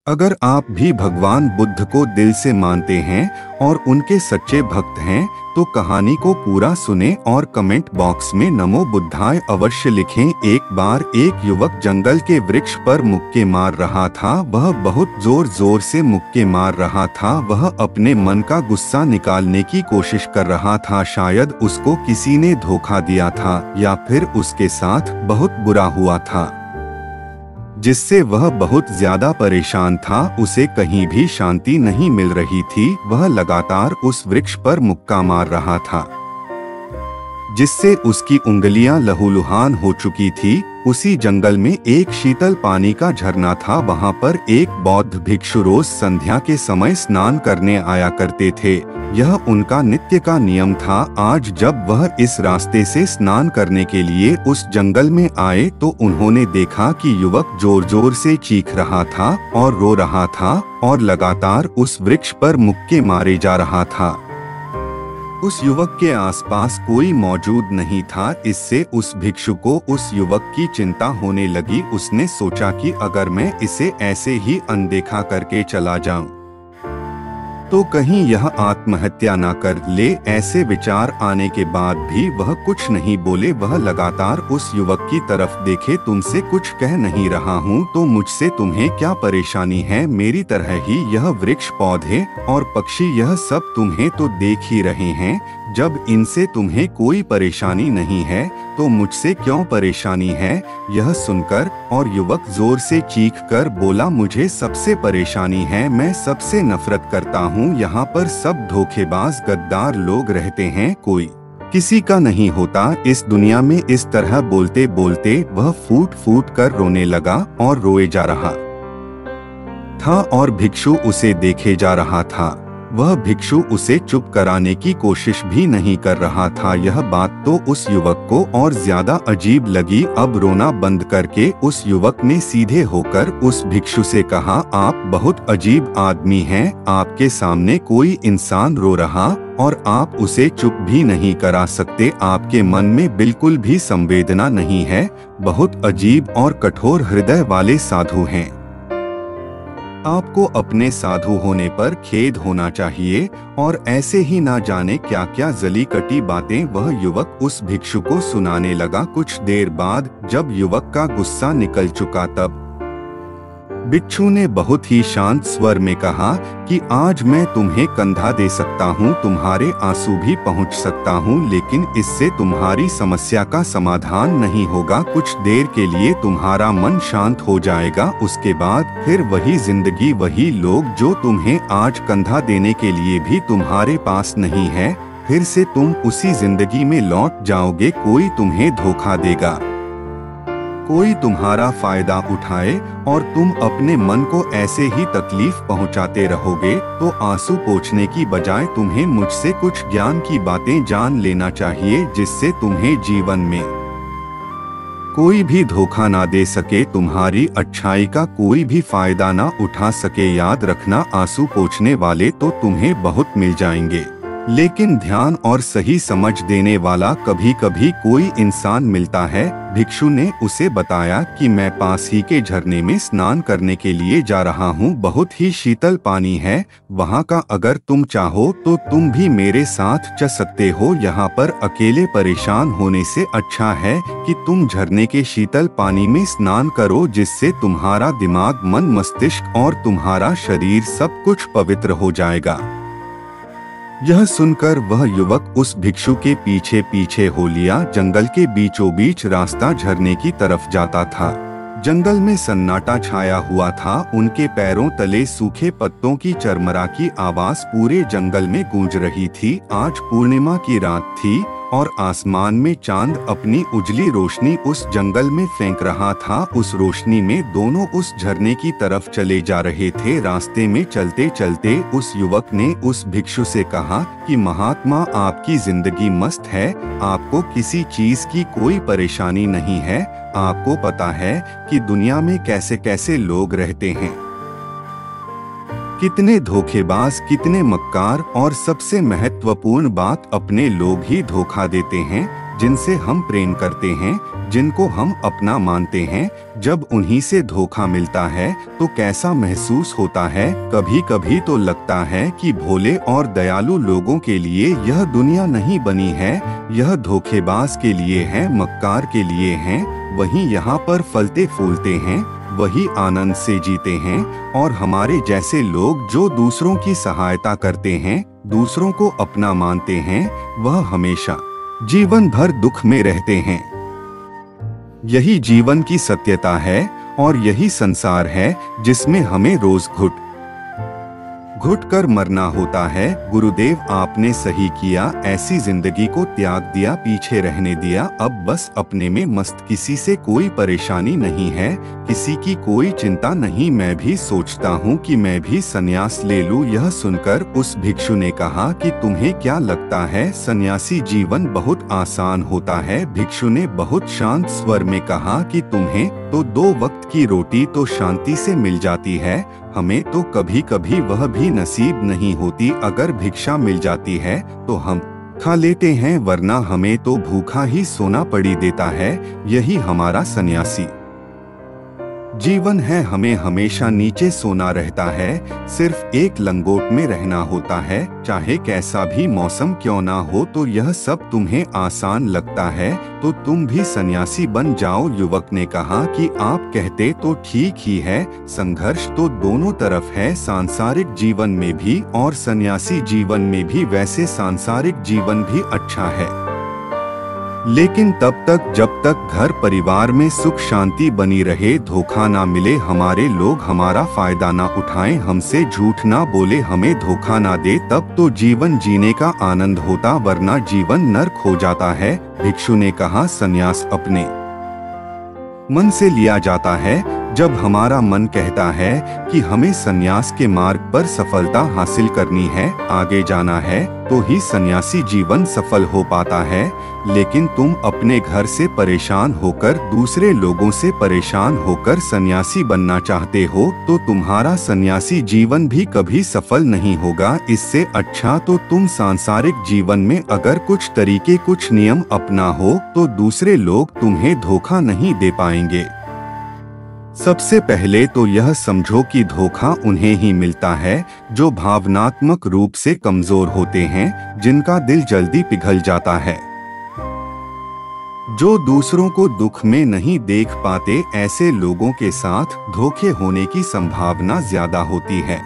अगर आप भी भगवान बुद्ध को दिल से मानते हैं और उनके सच्चे भक्त हैं, तो कहानी को पूरा सुने और कमेंट बॉक्स में नमो बुद्धाय अवश्य लिखें। एक बार एक युवक जंगल के वृक्ष पर मुक्के मार रहा था। वह बहुत जोर जोर से मुक्के मार रहा था। वह अपने मन का गुस्सा निकालने की कोशिश कर रहा था। शायद उसको किसी ने धोखा दिया था या फिर उसके साथ बहुत बुरा हुआ था, जिससे वह बहुत ज्यादा परेशान था। उसे कहीं भी शांति नहीं मिल रही थी। वह लगातार उस वृक्ष पर मुक्का मार रहा था, जिससे उसकी उंगलियां लहूलुहान हो चुकी थी। उसी जंगल में एक शीतल पानी का झरना था। वहां पर एक बौद्ध भिक्षु रोज संध्या के समय स्नान करने आया करते थे। यह उनका नित्य का नियम था। आज जब वह इस रास्ते से स्नान करने के लिए उस जंगल में आए, तो उन्होंने देखा कि युवक जोर जोर से चीख रहा था और रो रहा था और लगातार उस वृक्ष पर मुक्के मारे जा रहा था। उस युवक के आसपास कोई मौजूद नहीं था। इससे उस भिक्षु को उस युवक की चिंता होने लगी। उसने सोचा कि अगर मैं इसे ऐसे ही अनदेखा करके चला जाऊं, तो कहीं यह आत्महत्या ना कर ले। ऐसे विचार आने के बाद भी वह कुछ नहीं बोले। वह लगातार उस युवक की तरफ देखे। तुमसे कुछ कह नहीं रहा हूँ, तो मुझसे तुम्हें क्या परेशानी है? मेरी तरह ही यह वृक्ष, पौधे और पक्षी, यह सब तुम्हें तो देख ही रहे हैं। जब इनसे तुम्हें कोई परेशानी नहीं है, तो मुझसे क्यों परेशानी है? यह सुनकर और युवक जोर से चीख कर बोला, मुझे सबसे परेशानी है। मैं सबसे नफरत करता हूँ। यहाँ पर सब धोखेबाज, गद्दार लोग रहते हैं। कोई किसी का नहीं होता इस दुनिया में। इस तरह बोलते बोलते वह फूट फूट कर रोने लगा और रोए जा रहा था और भिक्षु उसे देखे जा रहा था। वह भिक्षु उसे चुप कराने की कोशिश भी नहीं कर रहा था। यह बात तो उस युवक को और ज्यादा अजीब लगी। अब रोना बंद करके उस युवक ने सीधे होकर उस भिक्षु से कहा, आप बहुत अजीब आदमी हैं। आपके सामने कोई इंसान रो रहा और आप उसे चुप भी नहीं करा सकते। आपके मन में बिल्कुल भी संवेदना नहीं है। बहुत अजीब और कठोर हृदय वाले साधु हैं। आपको अपने साधु होने पर खेद होना चाहिए। और ऐसे ही ना जाने क्या क्या जली कटी बातें वह युवक उस भिक्षु को सुनाने लगा। कुछ देर बाद जब युवक का गुस्सा निकल चुका, तब भिक्षु ने बहुत ही शांत स्वर में कहा कि आज मैं तुम्हें कंधा दे सकता हूँ, तुम्हारे आंसू भी पहुँच सकता हूँ, लेकिन इससे तुम्हारी समस्या का समाधान नहीं होगा। कुछ देर के लिए तुम्हारा मन शांत हो जाएगा। उसके बाद फिर वही जिंदगी, वही लोग जो तुम्हें आज कंधा देने के लिए भी तुम्हारे पास नहीं है। फिर से तुम उसी जिंदगी में लौट जाओगे। कोई तुम्हें धोखा देगा, कोई तुम्हारा फायदा उठाए और तुम अपने मन को ऐसे ही तकलीफ पहुंचाते रहोगे। तो आंसू पोंछने की बजाय तुम्हें मुझसे कुछ ज्ञान की बातें जान लेना चाहिए, जिससे तुम्हें जीवन में कोई भी धोखा ना दे सके, तुम्हारी अच्छाई का कोई भी फायदा ना उठा सके। याद रखना, आंसू पोंछने वाले तो तुम्हें बहुत मिल जाएंगे, लेकिन ध्यान और सही समझ देने वाला कभी कभी कोई इंसान मिलता है। भिक्षु ने उसे बताया कि मैं पास ही के झरने में स्नान करने के लिए जा रहा हूँ। बहुत ही शीतल पानी है वहाँ का। अगर तुम चाहो तो तुम भी मेरे साथ चल सकते हो। यहाँ पर अकेले परेशान होने से अच्छा है कि तुम झरने के शीतल पानी में स्नान करो, जिससे तुम्हारा दिमाग, मन, मस्तिष्क और तुम्हारा शरीर सब कुछ पवित्र हो जाएगा। यह सुनकर वह युवक उस भिक्षु के पीछे पीछे हो लिया। जंगल के बीचों बीच रास्ता झरने की तरफ जाता था। जंगल में सन्नाटा छाया हुआ था। उनके पैरों तले सूखे पत्तों की चरमरा की आवाज पूरे जंगल में गूंज रही थी। आज पूर्णिमा की रात थी और आसमान में चांद अपनी उजली रोशनी उस जंगल में फेंक रहा था। उस रोशनी में दोनों उस झरने की तरफ चले जा रहे थे। रास्ते में चलते चलते उस युवक ने उस भिक्षु से कहा कि महात्मा, आपकी जिंदगी मस्त है। आपको किसी चीज की कोई परेशानी नहीं है। आपको पता है कि दुनिया में कैसे कैसे लोग रहते हैं, कितने धोखेबाज, कितने मक्कार, और सबसे महत्वपूर्ण बात, अपने लोग ही धोखा देते हैं। जिनसे हम प्रेम करते हैं, जिनको हम अपना मानते हैं, जब उन्हीं से धोखा मिलता है तो कैसा महसूस होता है। कभी कभी तो लगता है कि भोले और दयालु लोगों के लिए यह दुनिया नहीं बनी है, यह धोखेबाज के लिए है, मक्कार के लिए है। वहीं यहाँ पर फलते फूलते हैं, वही आनंद से जीते हैं, और हमारे जैसे लोग जो दूसरों की सहायता करते हैं, दूसरों को अपना मानते हैं, वह हमेशा जीवन भर दुख में रहते हैं। यही जीवन की सत्यता है और यही संसार है जिसमें हमें रोज घुट कर मरना होता है। गुरुदेव, आपने सही किया, ऐसी जिंदगी को त्याग दिया, पीछे रहने दिया। अब बस अपने में मस्त, किसी से कोई परेशानी नहीं है, किसी की कोई चिंता नहीं। मैं भी सोचता हूँ कि मैं भी संन्यास ले लूँ। यह सुनकर उस भिक्षु ने कहा कि तुम्हें क्या लगता है सन्यासी जीवन बहुत आसान होता है? भिक्षु ने बहुत शांत स्वर में कहा कि तुम्हें तो 2 वक्त की रोटी तो शांति से मिल जाती है, हमें तो कभी कभी वह भी नसीब नहीं होती। अगर भिक्षा मिल जाती है तो हम खा लेते हैं, वरना हमें तो भूखा ही सोना पड़ी देता है। यही हमारा सन्यासी जीवन है। हमें हमेशा नीचे सोना रहता है, सिर्फ एक लंगोट में रहना होता है, चाहे कैसा भी मौसम क्यों ना हो। तो यह सब तुम्हें आसान लगता है तो तुम भी सन्यासी बन जाओ। युवक ने कहा कि आप कहते तो ठीक ही है, संघर्ष तो दोनों तरफ है, सांसारिक जीवन में भी और सन्यासी जीवन में भी। वैसे सांसारिक जीवन भी अच्छा है, लेकिन तब तक जब तक घर परिवार में सुख शांति बनी रहे, धोखा ना मिले, हमारे लोग हमारा फायदा ना उठाएं, हमसे झूठ ना बोले, हमें धोखा ना दे, तब तो जीवन जीने का आनंद होता, वरना जीवन नर्क हो जाता है। भिक्षु ने कहा, संन्यास अपने मन से लिया जाता है। जब हमारा मन कहता है कि हमें संन्यास के मार्ग पर सफलता हासिल करनी है, आगे जाना है, तो ही सन्यासी जीवन सफल हो पाता है। लेकिन तुम अपने घर से परेशान होकर, दूसरे लोगों से परेशान होकर सन्यासी बनना चाहते हो तो तुम्हारा सन्यासी जीवन भी कभी सफल नहीं होगा। इससे अच्छा तो तुम सांसारिक जीवन में अगर कुछ तरीके, कुछ नियम अपना हो तो दूसरे लोग तुम्हें धोखा नहीं दे पाएंगे। सबसे पहले तो यह समझो कि धोखा उन्हें ही मिलता है जो भावनात्मक रूप से कमजोर होते हैं, जिनका दिल जल्दी पिघल जाता है, जो दूसरों को दुख में नहीं देख पाते। ऐसे लोगों के साथ धोखे होने की संभावना ज्यादा होती है,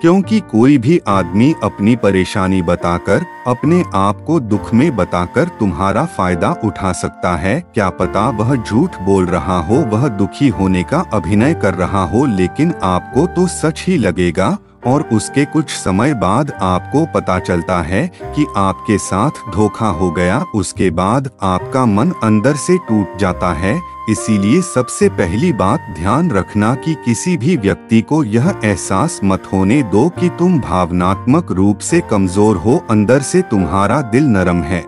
क्योंकि कोई भी आदमी अपनी परेशानी बताकर, अपने आप को दुख में बताकर तुम्हारा फायदा उठा सकता है। क्या पता वह झूठ बोल रहा हो, वह दुखी होने का अभिनय कर रहा हो, लेकिन आपको तो सच ही लगेगा। और उसके कुछ समय बाद आपको पता चलता है कि आपके साथ धोखा हो गया। उसके बाद आपका मन अंदर से टूट जाता है। इसीलिए सबसे पहली बात ध्यान रखना कि किसी भी व्यक्ति को यह एहसास मत होने दो कि तुम भावनात्मक रूप से कमजोर हो, अंदर से तुम्हारा दिल नरम है।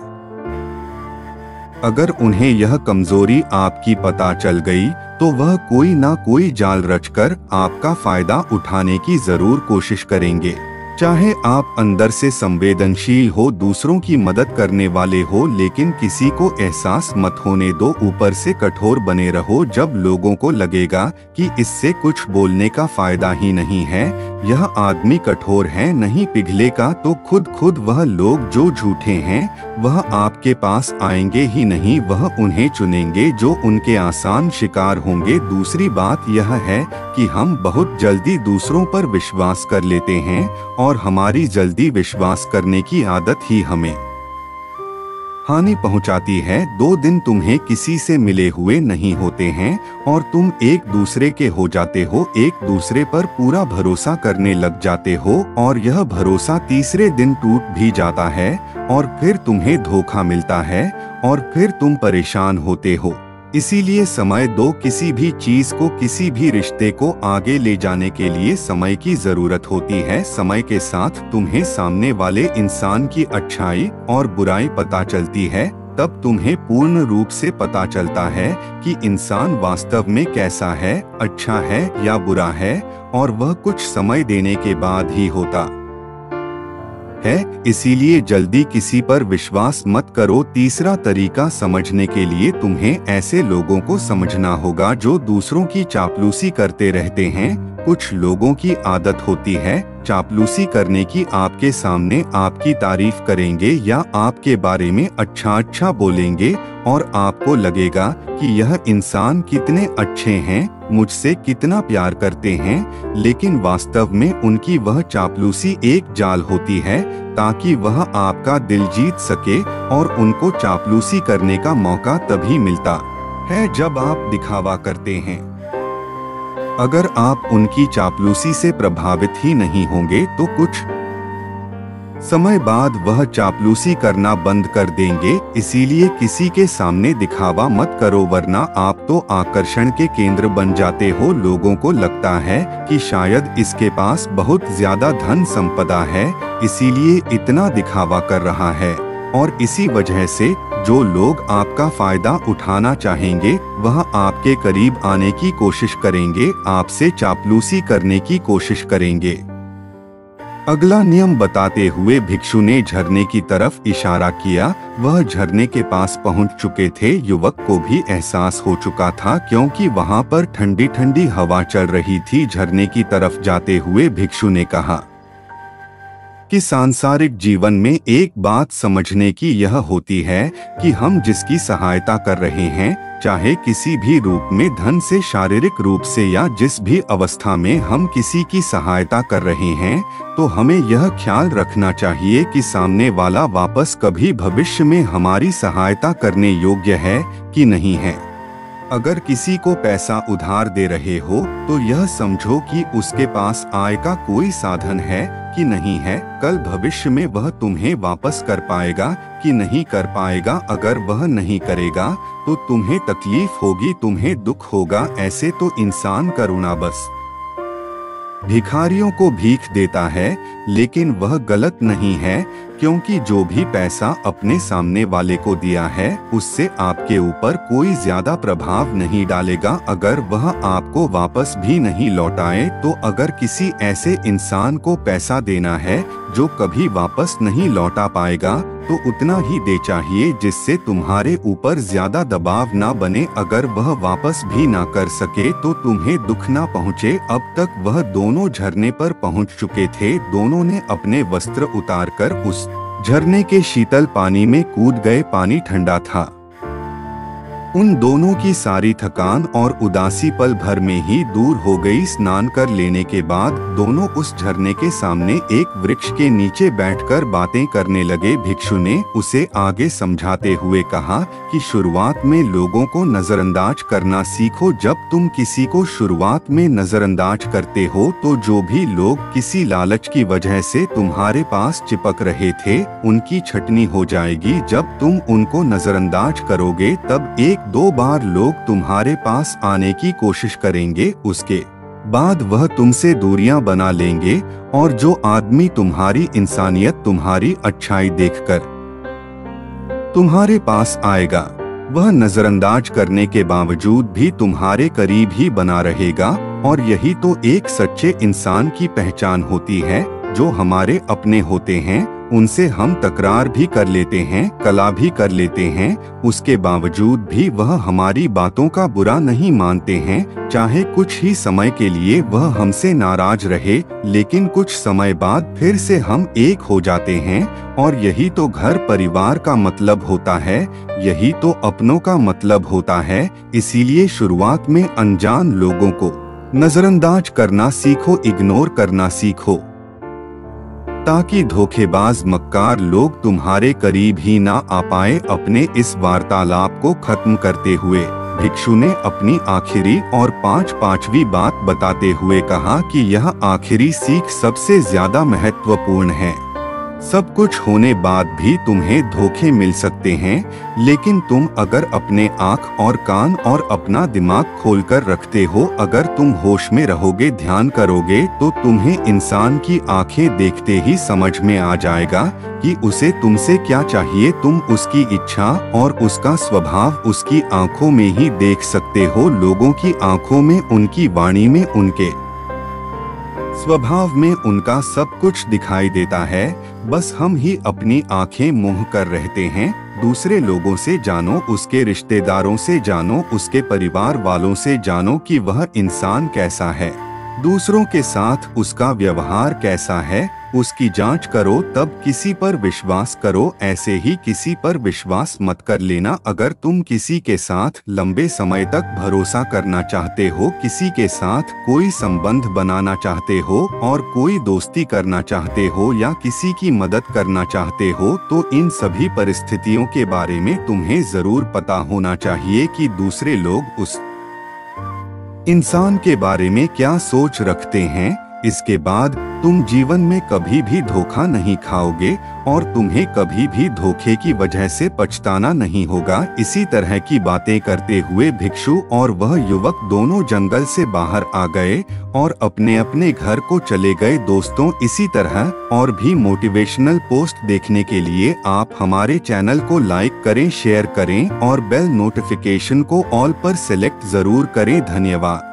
अगर उन्हें यह कमजोरी आपकी पता चल गई तो वह कोई ना कोई जाल रचकर आपका फायदा उठाने की जरूर कोशिश करेंगे। चाहे आप अंदर से संवेदनशील हो, दूसरों की मदद करने वाले हो, लेकिन किसी को एहसास मत होने दो। ऊपर से कठोर बने रहो। जब लोगों को लगेगा कि इससे कुछ बोलने का फायदा ही नहीं है, यह आदमी कठोर है, नहीं पिघलेगा, तो खुद वह लोग जो झूठे हैं वह आपके पास आएंगे ही नहीं, वह उन्हें चुनेंगे जो उनके आसान शिकार होंगे। दूसरी बात यह है कि हम बहुत जल्दी दूसरों पर विश्वास कर लेते हैं और हमारी जल्दी विश्वास करने की आदत ही हमें हानि पहुंचाती है। 2 दिन तुम्हें किसी से मिले हुए नहीं होते हैं और तुम एक दूसरे के हो जाते हो, एक दूसरे पर पूरा भरोसा करने लग जाते हो और यह भरोसा तीसरे दिन टूट भी जाता है और फिर तुम्हें धोखा मिलता है और फिर तुम परेशान होते हो। इसीलिए समय दो। किसी भी चीज को, किसी भी रिश्ते को आगे ले जाने के लिए समय की जरूरत होती है। समय के साथ तुम्हें सामने वाले इंसान की अच्छाई और बुराई पता चलती है, तब तुम्हें पूर्ण रूप से पता चलता है कि इंसान वास्तव में कैसा है, अच्छा है या बुरा है, और वह कुछ समय देने के बाद ही होता है, इसीलिए जल्दी किसी पर विश्वास मत करो। तीसरा तरीका समझने के लिए तुम्हें ऐसे लोगों को समझना होगा जो दूसरों की चापलूसी करते रहते हैं। कुछ लोगों की आदत होती है चापलूसी करने की, आपके सामने आपकी तारीफ करेंगे या आपके बारे में अच्छा अच्छा बोलेंगे और आपको लगेगा कि यह इंसान कितने अच्छे हैं, मुझसे कितना प्यार करते हैं, लेकिन वास्तव में उनकी वह चापलूसी एक जाल होती है ताकि वह आपका दिल जीत सके, और उनको चापलूसी करने का मौका तभी मिलता है जब आप दिखावा करते हैं। अगर आप उनकी चापलूसी से प्रभावित ही नहीं होंगे तो कुछ समय बाद वह चापलूसी करना बंद कर देंगे। इसीलिए किसी के सामने दिखावा मत करो, वरना आप तो आकर्षण के केंद्र बन जाते हो। लोगों को लगता है कि शायद इसके पास बहुत ज्यादा धन संपदा है, इसीलिए इतना दिखावा कर रहा है, और इसी वजह से जो लोग आपका फायदा उठाना चाहेंगे वह आपके करीब आने की कोशिश करेंगे, आपसे चापलूसी करने की कोशिश करेंगे। अगला नियम बताते हुए भिक्षु ने झरने की तरफ इशारा किया। वह झरने के पास पहुंच चुके थे। युवक को भी एहसास हो चुका था क्योंकि वहां पर ठंडी ठंडी हवा चल रही थी। झरने की तरफ जाते हुए भिक्षु ने कहा कि सांसारिक जीवन में एक बात समझने की यह होती है कि हम जिसकी सहायता कर रहे हैं, चाहे किसी भी रूप में, धन से, शारीरिक रूप से, या जिस भी अवस्था में हम किसी की सहायता कर रहे हैं, तो हमें यह ख्याल रखना चाहिए कि सामने वाला वापस कभी भविष्य में हमारी सहायता करने योग्य है कि नहीं है। अगर किसी को पैसा उधार दे रहे हो तो यह समझो कि उसके पास आय का कोई साधन है कि नहीं है। कल भविष्य में वह तुम्हें वापस कर पाएगा कि नहीं कर पाएगा। अगर वह नहीं करेगा तो तुम्हें तकलीफ होगी, तुम्हें दुख होगा। ऐसे तो इंसान करुणा बस भिखारियों को भीख देता है, लेकिन वह गलत नहीं है, क्योंकि जो भी पैसा अपने सामने वाले को दिया है उससे आपके ऊपर कोई ज्यादा प्रभाव नहीं डालेगा अगर वह आपको वापस भी नहीं लौटाए। तो अगर किसी ऐसे इंसान को पैसा देना है जो कभी वापस नहीं लौटा पाएगा, तो उतना ही दे चाहिए जिससे तुम्हारे ऊपर ज्यादा दबाव ना बने। अगर वह वापस भी ना कर सके तो तुम्हें दुख ना पहुँचे। अब तक वह दोनों झरने पर पहुँच चुके थे। दोनों ने अपने वस्त्र उतारकर उस झरने के शीतल पानी में कूद गए। पानी ठंडा था। उन दोनों की सारी थकान और उदासी पल भर में ही दूर हो गई। स्नान कर लेने के बाद दोनों उस झरने के सामने एक वृक्ष के नीचे बैठकर बातें करने लगे। भिक्षु ने उसे आगे समझाते हुए कहा कि शुरुआत में लोगों को नजरअंदाज करना सीखो। जब तुम किसी को शुरुआत में नजरअंदाज करते हो तो जो भी लोग किसी लालच की वजह से तुम्हारे पास चिपक रहे थे उनकी छटनी हो जाएगी। जब तुम उनको नजरअंदाज करोगे तब एक दो बार लोग तुम्हारे पास आने की कोशिश करेंगे, उसके बाद वह तुमसे दूरियां बना लेंगे। और जो आदमी तुम्हारी इंसानियत, तुम्हारी अच्छाई देखकर तुम्हारे पास आएगा, वह नजरअंदाज करने के बावजूद भी तुम्हारे करीब ही बना रहेगा। और यही तो एक सच्चे इंसान की पहचान होती है। जो हमारे अपने होते हैं उनसे हम तकरार भी कर लेते हैं, कला भी कर लेते हैं, उसके बावजूद भी वह हमारी बातों का बुरा नहीं मानते हैं। चाहे कुछ ही समय के लिए वह हमसे नाराज रहे, लेकिन कुछ समय बाद फिर से हम एक हो जाते हैं। और यही तो घर परिवार का मतलब होता है, यही तो अपनों का मतलब होता है। इसीलिए शुरुआत में अनजान लोगों को नजरअंदाज करना सीखो, इग्नोर करना सीखो, ताकि धोखेबाज मक्कार लोग तुम्हारे करीब ही ना आ पाए। अपने इस वार्तालाप को खत्म करते हुए भिक्षु ने अपनी आखिरी और पांचवी बात बताते हुए कहा कि यह आखिरी सीख सबसे ज्यादा महत्वपूर्ण है। सब कुछ होने बाद भी तुम्हें धोखे मिल सकते हैं, लेकिन तुम अगर अपने आँख और कान और अपना दिमाग खोलकर रखते हो, अगर तुम होश में रहोगे, ध्यान करोगे, तो तुम्हें इंसान की आंखें देखते ही समझ में आ जाएगा कि उसे तुमसे क्या चाहिए। तुम उसकी इच्छा और उसका स्वभाव उसकी आंखों में ही देख सकते हो। लोगों की आंखों में, उनकी वाणी में, उनके स्वभाव में उनका सब कुछ दिखाई देता है, बस हम ही अपनी आंखें मूंद कर रहते हैं। दूसरे लोगों से जानो, उसके रिश्तेदारों से जानो, उसके परिवार वालों से जानो कि वह इंसान कैसा है, दूसरों के साथ उसका व्यवहार कैसा है, उसकी जांच करो, तब किसी पर विश्वास करो। ऐसे ही किसी पर विश्वास मत कर लेना। अगर तुम किसी के साथ लंबे समय तक भरोसा करना चाहते हो, किसी के साथ कोई संबंध बनाना चाहते हो और कोई दोस्ती करना चाहते हो या किसी की मदद करना चाहते हो, तो इन सभी परिस्थितियों के बारे में तुम्हें जरूर पता होना चाहिए कि दूसरे लोग उस इंसान के बारे में क्या सोच रखते हैं। इसके बाद तुम जीवन में कभी भी धोखा नहीं खाओगे और तुम्हें कभी भी धोखे की वजह से पछताना नहीं होगा। इसी तरह की बातें करते हुए भिक्षु और वह युवक दोनों जंगल से बाहर आ गए और अपने अपने घर को चले गए। दोस्तों, इसी तरह और भी मोटिवेशनल पोस्ट देखने के लिए आप हमारे चैनल को लाइक करें, शेयर करें और बेल नोटिफिकेशन को ऑल पर सेलेक्ट जरूर करें। धन्यवाद।